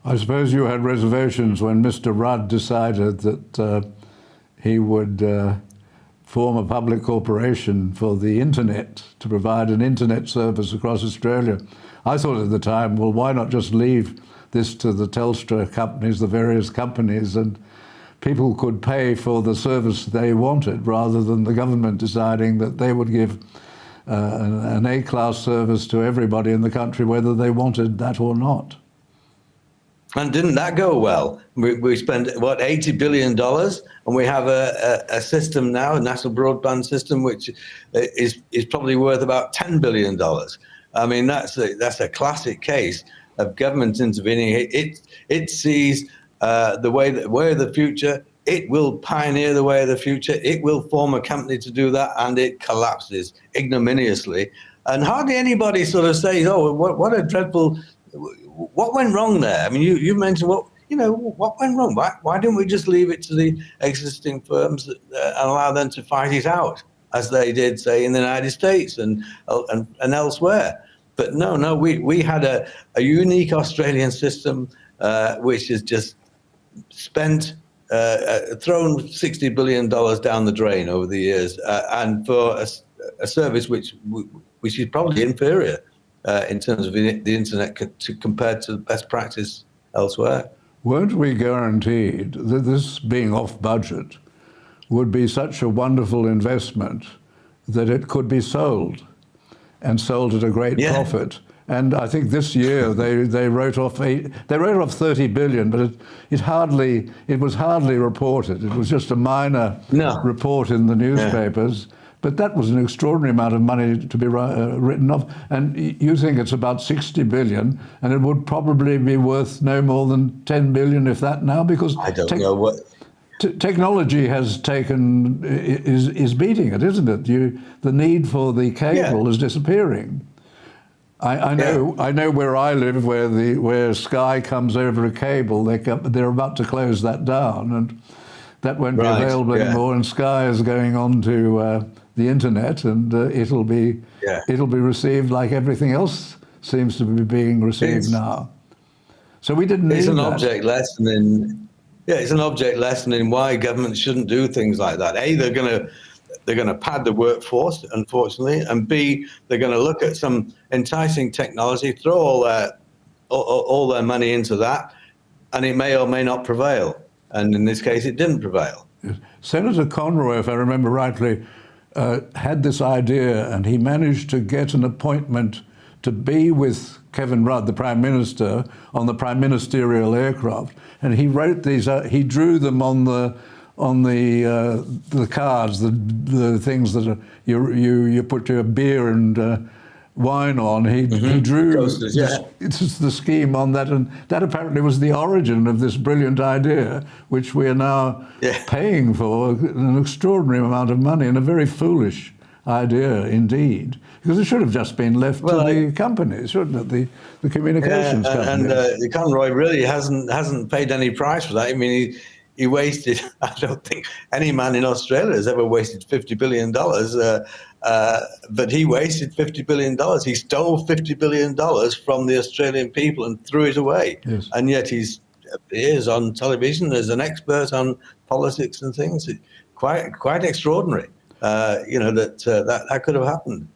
I suppose you had reservations when Mr. Rudd decided that he would form a public corporation for the internet to provide an internet service across Australia. I thought at the time, well, why not just leave this to the Telstra companies, the various companies, and people could pay for the service they wanted rather than the government deciding that they would give an A-class service to everybody in the country, whether they wanted that or not. And didn't that go well? We spent, what, $80 billion, and we have a system now, a national broadband system, which is probably worth about $10 billion. I mean, that's a classic case of government intervening. It sees the way of the future. It will pioneer the way of the future. It will form a company to do that, and it collapses ignominiously. And hardly anybody sort of says, "Oh, what a dreadful." What went wrong there? I mean, you mentioned what went wrong. Why didn't we just leave it to the existing firms and allow them to fight it out, as they did, say, in the United States and elsewhere? But no, we had a unique Australian system which has just spent thrown $60 billion down the drain over the years, and for a service which is probably inferior. In terms of the internet compared to best practice elsewhere. Weren't we guaranteed that this being off budget would be such a wonderful investment that it could be sold, and sold at a great profit? And I think this year they wrote off 30 billion, but it was hardly reported. It was just a minor report in the newspapers. But that was an extraordinary amount of money to be written off. And you think it's about 60 billion, and it would probably be worth no more than 10 billion, if that now, because I don't know what technology has is beating it, isn't it? The need for the cable is disappearing. I know where I live, where Sky comes over a cable, they're about to close that down, and that won't be available anymore. And Sky is going on to the internet, and it'll be received like everything else seems to be being received now. So we didn't need that. It's an object lesson in why governments shouldn't do things like that. A, they're going to pad the workforce, unfortunately, and B, they're going to look at some enticing technology, throw all their money into that, and it may or may not prevail. And in this case, it didn't prevail. Senator Conroy, if I remember rightly, had this idea, and he managed to get an appointment to be with Kevin Rudd, the Prime Minister, on the prime ministerial aircraft. And he wrote these. He drew them on the cards, the things that you put your beer and wine on. He drew the scheme on that, and that apparently was the origin of this brilliant idea, which we are now paying for an extraordinary amount of money, and a very foolish idea indeed, because it should have just been left to the companies, shouldn't it? The communications companies. And Conroy really hasn't paid any price for that. I mean, he wasted, I don't think any man in Australia has ever wasted $50 billion, but he wasted $50 billion. He stole $50 billion from the Australian people and threw it away. Yes. And yet he appears on television as an expert on politics and things. Quite extraordinary, that could have happened.